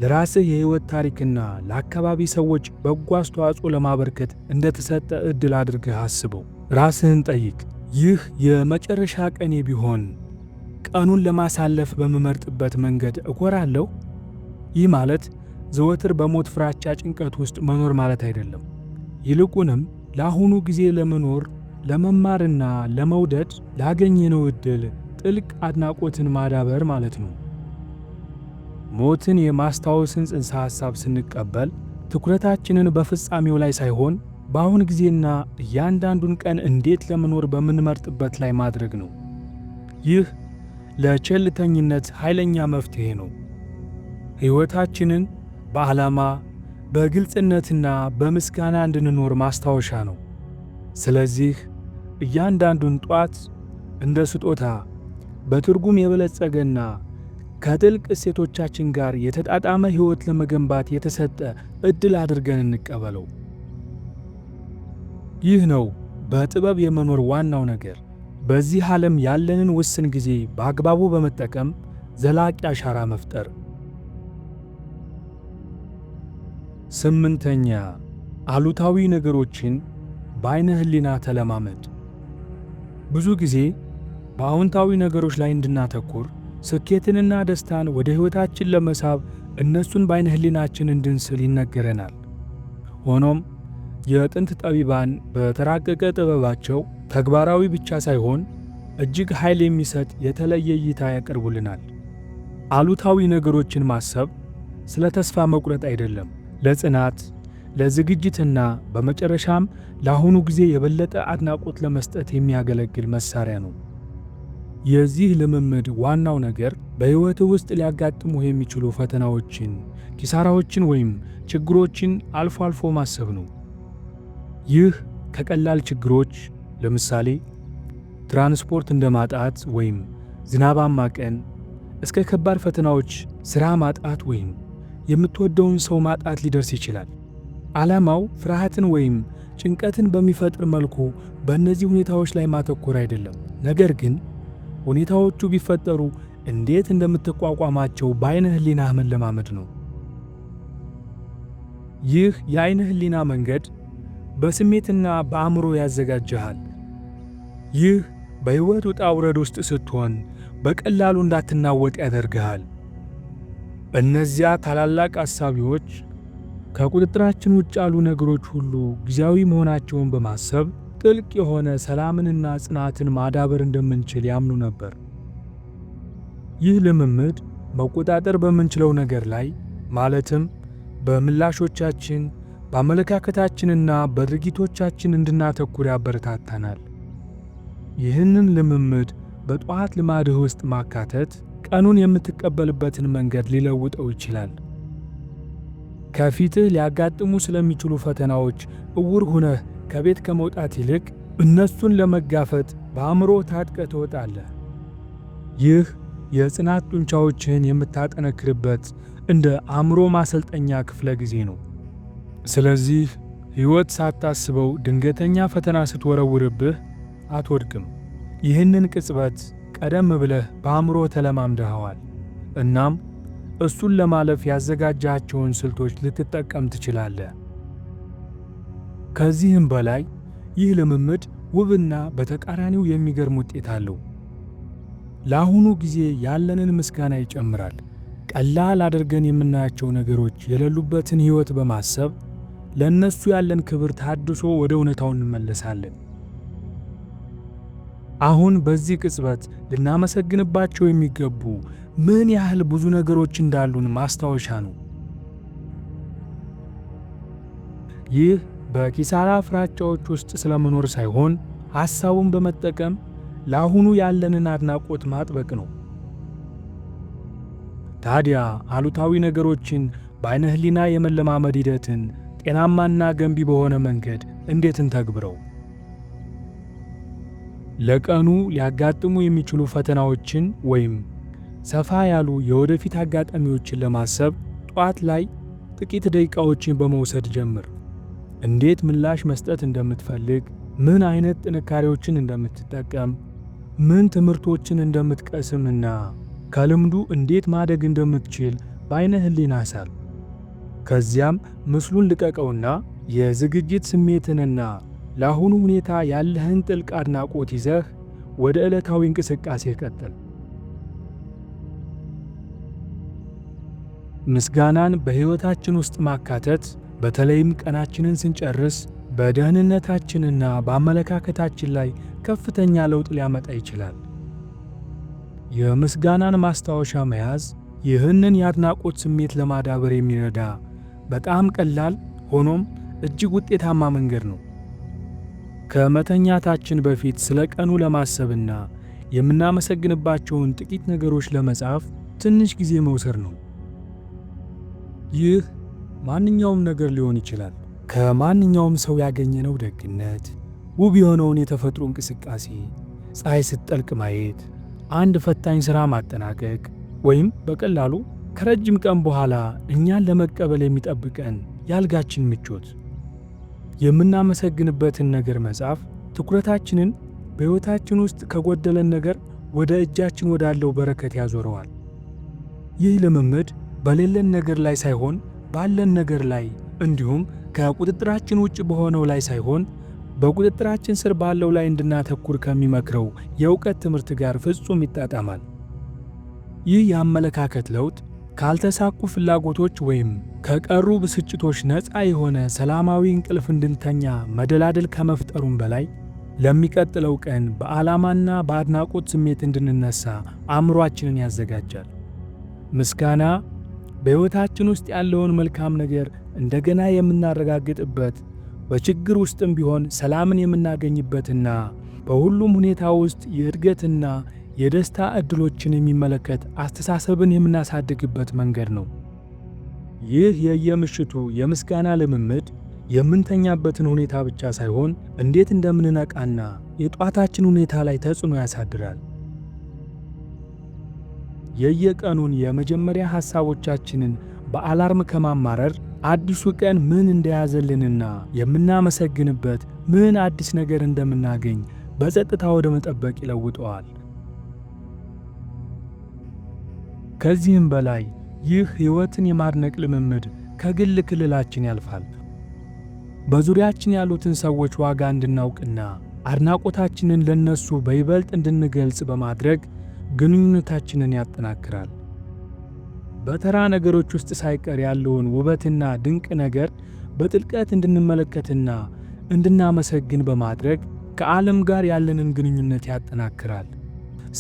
ለራስህ የሕይወት ታሪክና ለአካባቢ ሰዎች በጎ አስተዋጽኦ ለማበርከት እንደተሰጠ ዕድል አድርገህ አስበው። ራስህን ጠይቅ፣ ይህ የመጨረሻ ቀኔ ቢሆን ቀኑን ለማሳለፍ በምመርጥበት መንገድ እኮራለሁ? ይህ ማለት ዘወትር በሞት ፍራቻ ጭንቀት ውስጥ መኖር ማለት አይደለም። ይልቁንም ለአሁኑ ጊዜ ለመኖር፣ ለመማርና ለመውደድ ላገኘነው ዕድል ጥልቅ አድናቆትን ማዳበር ማለት ነው። ሞትን የማስታወስን ጽንሰ ሐሳብ ስንቀበል ትኩረታችንን በፍጻሜው ላይ ሳይሆን በአሁን ጊዜና እያንዳንዱን ቀን እንዴት ለመኖር በምንመርጥበት ላይ ማድረግ ነው። ይህ ለቸልተኝነት ኃይለኛ መፍትሔ ነው። ሕይወታችንን በዓላማ በግልጽነትና በምስጋና እንድንኖር ማስታወሻ ነው። ስለዚህ እያንዳንዱን ጧት እንደ ስጦታ በትርጉም የበለጸገና ከጥልቅ እሴቶቻችን ጋር የተጣጣመ ሕይወት ለመገንባት የተሰጠ ዕድል አድርገን እንቀበለው። ይህ ነው በጥበብ የመኖር ዋናው ነገር። በዚህ ዓለም ያለንን ውስን ጊዜ በአግባቡ በመጠቀም ዘላቂ አሻራ መፍጠር። 8ኛ አሉታዊ ነገሮችን በዓይነ ሕሊና ተለማመድ። ብዙ ጊዜ በአዎንታዊ ነገሮች ላይ እንድናተኩር፣ ስኬትንና ደስታን ወደ ሕይወታችን ለመሳብ እነሱን በዓይነ ሕሊናችን እንድንስል ይነገረናል። ሆኖም የጥንት ጠቢባን በተራቀቀ ጥበባቸው ተግባራዊ ብቻ ሳይሆን እጅግ ኃይል የሚሰጥ የተለየ እይታ ያቀርቡልናል። አሉታዊ ነገሮችን ማሰብ ስለ ተስፋ መቁረጥ አይደለም፣ ለጽናት፣ ለዝግጅትና በመጨረሻም ለአሁኑ ጊዜ የበለጠ አድናቆት ለመስጠት የሚያገለግል መሳሪያ ነው። የዚህ ልምምድ ዋናው ነገር በሕይወትህ ውስጥ ሊያጋጥሙህ የሚችሉ ፈተናዎችን፣ ኪሳራዎችን ወይም ችግሮችን አልፎ አልፎ ማሰብ ነው። ይህ ከቀላል ችግሮች ለምሳሌ ትራንስፖርት እንደማጣት ወይም ዝናባማ ቀን እስከ ከባድ ፈተናዎች ሥራ ማጣት ወይም የምትወደውን ሰው ማጣት ሊደርስ ይችላል። ዓላማው ፍርሃትን ወይም ጭንቀትን በሚፈጥር መልኩ በእነዚህ ሁኔታዎች ላይ ማተኮር አይደለም፣ ነገር ግን ሁኔታዎቹ ቢፈጠሩ እንዴት እንደምትቋቋማቸው በዓይነ ሕሊናህ መለማመድ ነው። ይህ የዓይነ ሕሊና መንገድ በስሜትና በአእምሮ ያዘጋጅሃል። ይህ በሕይወት ውጣ ውረድ ውስጥ ስትሆን በቀላሉ እንዳትናወጥ ያደርግሃል። እነዚያ ታላላቅ አሳቢዎች ከቁጥጥራችን ውጭ ያሉ ነገሮች ሁሉ ጊዜያዊ መሆናቸውን በማሰብ ጥልቅ የሆነ ሰላምንና ጽናትን ማዳበር እንደምንችል ያምኑ ነበር። ይህ ልምምድ መቆጣጠር በምንችለው ነገር ላይ ማለትም በምላሾቻችን፣ በአመለካከታችንና በድርጊቶቻችን እንድናተኩር ያበረታታናል። ይህንን ልምምድ በጠዋት ልማድህ ውስጥ ማካተት ቀኑን የምትቀበልበትን መንገድ ሊለውጠው ይችላል። ከፊትህ ሊያጋጥሙ ስለሚችሉ ፈተናዎች እውር ሁነህ ከቤት ከመውጣት ይልቅ እነሱን ለመጋፈጥ በአእምሮ ታጥቀህ ትወጣለህ። ይህ የጽናት ጡንቻዎችህን የምታጠነክርበት እንደ አእምሮ ማሰልጠኛ ክፍለ ጊዜ ነው። ስለዚህ ሕይወት ሳታስበው ድንገተኛ ፈተና ስትወረውርብህ አትወድቅም። ይህንን ቅጽበት ቀደም ብለህ በአእምሮ ተለማምደኸዋል። እናም እሱን ለማለፍ ያዘጋጃቸውን ስልቶች ልትጠቀም ትችላለህ። ከዚህም በላይ ይህ ልምምድ ውብና በተቃራኒው የሚገርም ውጤት አለው። ለአሁኑ ጊዜ ያለንን ምስጋና ይጨምራል። ቀላል አድርገን የምናያቸው ነገሮች የሌሉበትን ሕይወት በማሰብ ለእነሱ ያለን ክብር ታድሶ ወደ እውነታው እንመለሳለን። አሁን በዚህ ቅጽበት ልናመሰግንባቸው የሚገቡ ምን ያህል ብዙ ነገሮች እንዳሉን ማስታወሻ ነው። ይህ በኪሳራ ፍራቻዎች ውስጥ ስለመኖር ሳይሆን ሐሳቡን በመጠቀም ለአሁኑ ያለንን አድናቆት ማጥበቅ ነው። ታዲያ አሉታዊ ነገሮችን በዓይነ ሕሊና የመለማመድ ሂደትን ጤናማና ገንቢ በሆነ መንገድ እንዴት እንተግብረው? ለቀኑ ሊያጋጥሙ የሚችሉ ፈተናዎችን ወይም ሰፋ ያሉ የወደፊት አጋጣሚዎችን ለማሰብ ጧት ላይ ጥቂት ደቂቃዎችን በመውሰድ ጀምር። እንዴት ምላሽ መስጠት እንደምትፈልግ፣ ምን አይነት ጥንካሬዎችን እንደምትጠቀም፣ ምን ትምህርቶችን እንደምትቀስምና ከልምዱ እንዴት ማደግ እንደምትችል በዓይነ ሕሊና ሳል። ከዚያም ምስሉን ልቀቀውና የዝግጅት ስሜትንና ለአሁኑ ሁኔታ ያለህን ጥልቅ አድናቆት ይዘህ ወደ ዕለታዊ እንቅስቃሴ ቀጥል። ምስጋናን በሕይወታችን ውስጥ ማካተት በተለይም ቀናችንን ስንጨርስ በደህንነታችንና በአመለካከታችን ላይ ከፍተኛ ለውጥ ሊያመጣ ይችላል። የምስጋናን ማስታወሻ መያዝ ይህንን የአድናቆት ስሜት ለማዳበር የሚረዳ በጣም ቀላል ሆኖም እጅግ ውጤታማ መንገድ ነው። ከመተኛታችን በፊት ስለ ቀኑ ለማሰብና የምናመሰግንባቸውን ጥቂት ነገሮች ለመጻፍ ትንሽ ጊዜ መውሰድ ነው። ይህ ማንኛውም ነገር ሊሆን ይችላል። ከማንኛውም ሰው ያገኘነው ደግነት፣ ውብ የሆነውን የተፈጥሮ እንቅስቃሴ፣ ፀሐይ ስትጠልቅ ማየት፣ አንድ ፈታኝ ሥራ ማጠናቀቅ፣ ወይም በቀላሉ ከረጅም ቀን በኋላ እኛን ለመቀበል የሚጠብቀን የአልጋችን ምቾት። የምናመሰግንበትን ነገር መጻፍ ትኩረታችንን በሕይወታችን ውስጥ ከጎደለን ነገር ወደ እጃችን ወዳለው በረከት ያዞረዋል። ይህ ልምምድ በሌለን ነገር ላይ ሳይሆን ባለን ነገር ላይ እንዲሁም ከቁጥጥራችን ውጭ በሆነው ላይ ሳይሆን በቁጥጥራችን ስር ባለው ላይ እንድናተኩር ከሚመክረው የእውቀት ትምህርት ጋር ፍጹም ይጣጣማል። ይህ የአመለካከት ለውጥ ካልተሳኩ ፍላጎቶች ወይም ከቀሩ ብስጭቶች ነፃ የሆነ ሰላማዊ እንቅልፍ እንድንተኛ መደላደል ከመፍጠሩም በላይ ለሚቀጥለው ቀን በዓላማና በአድናቆት ስሜት እንድንነሳ አእምሮአችንን ያዘጋጃል። ምስጋና በሕይወታችን ውስጥ ያለውን መልካም ነገር እንደገና የምናረጋግጥበት፣ በችግር ውስጥም ቢሆን ሰላምን የምናገኝበትና በሁሉም ሁኔታ ውስጥ የእድገትና የደስታ ዕድሎችን የሚመለከት አስተሳሰብን የምናሳድግበት መንገድ ነው። ይህ የየምሽቱ የምስጋና ልምምድ የምንተኛበትን ሁኔታ ብቻ ሳይሆን እንዴት እንደምንነቃና የጧታችን ሁኔታ ላይ ተጽዕኖ ያሳድራል። የየቀኑን የመጀመሪያ ሐሳቦቻችንን በአላርም ከማማረር አዲሱ ቀን ምን እንደያዘልንና የምናመሰግንበት ምን አዲስ ነገር እንደምናገኝ በጸጥታ ወደ መጠበቅ ይለውጠዋል። ከዚህም በላይ ይህ ሕይወትን የማድነቅ ልምምድ ከግል ክልላችን ያልፋል። በዙሪያችን ያሉትን ሰዎች ዋጋ እንድናውቅና አድናቆታችንን ለነሱ በይበልጥ እንድንገልጽ በማድረግ ግንኙነታችንን ያጠናክራል። በተራ ነገሮች ውስጥ ሳይቀር ያለውን ውበትና ድንቅ ነገር በጥልቀት እንድንመለከትና እንድናመሰግን በማድረግ ከዓለም ጋር ያለንን ግንኙነት ያጠናክራል።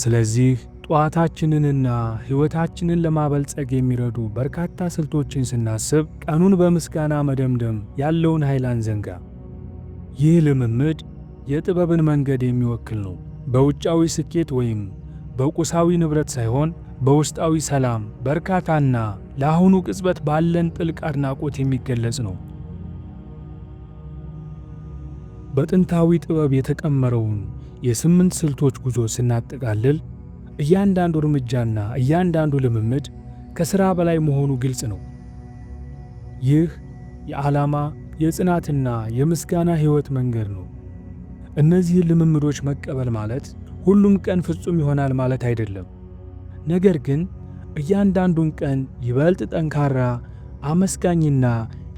ስለዚህ ጠዋታችንንና ሕይወታችንን ለማበልጸግ የሚረዱ በርካታ ስልቶችን ስናስብ ቀኑን በምስጋና መደምደም ያለውን ኃይል አንዘንጋ። ይህ ልምምድ የጥበብን መንገድ የሚወክል ነው። በውጫዊ ስኬት ወይም በቁሳዊ ንብረት ሳይሆን በውስጣዊ ሰላም፣ በርካታና ለአሁኑ ቅጽበት ባለን ጥልቅ አድናቆት የሚገለጽ ነው። በጥንታዊ ጥበብ የተቀመረውን የ8 ስልቶች ጉዞ ስናጠቃልል እያንዳንዱ እርምጃና እያንዳንዱ ልምምድ ከሥራ በላይ መሆኑ ግልጽ ነው። ይህ የዓላማ፣ የጽናትና የምስጋና ሕይወት መንገድ ነው። እነዚህን ልምምዶች መቀበል ማለት ሁሉም ቀን ፍጹም ይሆናል ማለት አይደለም። ነገር ግን እያንዳንዱን ቀን ይበልጥ ጠንካራ፣ አመስጋኝና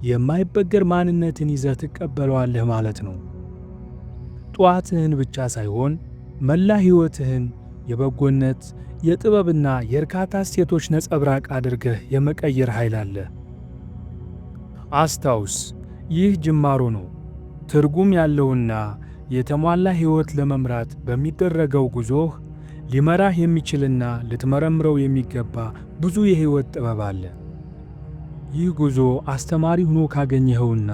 የማይበገር ማንነትን ይዘህ ትቀበለዋለህ ማለት ነው። ጠዋትህን ብቻ ሳይሆን መላ ሕይወትህን የበጎነት፣ የጥበብና የእርካታ እሴቶች ነጸብራቅ አድርገህ የመቀየር ኃይል አለ። አስታውስ፣ ይህ ጅማሮ ነው። ትርጉም ያለውና የተሟላ ሕይወት ለመምራት በሚደረገው ጉዞህ ሊመራህ የሚችልና ልትመረምረው የሚገባ ብዙ የሕይወት ጥበብ አለ። ይህ ጉዞ አስተማሪ ሆኖ ካገኘኸውና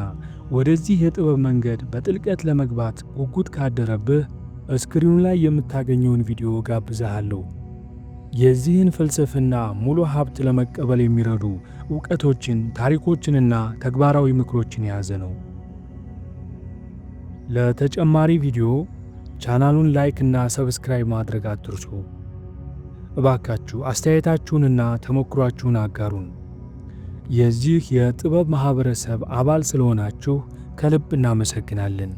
ወደዚህ የጥበብ መንገድ በጥልቀት ለመግባት ጉጉት ካደረብህ እስክሪኑ ላይ የምታገኘውን ቪዲዮ ጋብዛሃለሁ። የዚህን ፍልስፍና ሙሉ ሀብት ለመቀበል የሚረዱ ዕውቀቶችን፣ ታሪኮችንና ተግባራዊ ምክሮችን የያዘ ነው። ለተጨማሪ ቪዲዮ ቻናሉን ላይክ እና ሰብስክራይብ ማድረግ አትርሱ። እባካችሁ አስተያየታችሁንና ተሞክሯችሁን አጋሩን። የዚህ የጥበብ ማህበረሰብ አባል ስለሆናችሁ ከልብ እናመሰግናለን።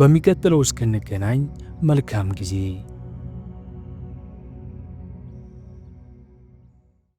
በሚቀጥለው እስክንገናኝ መልካም ጊዜ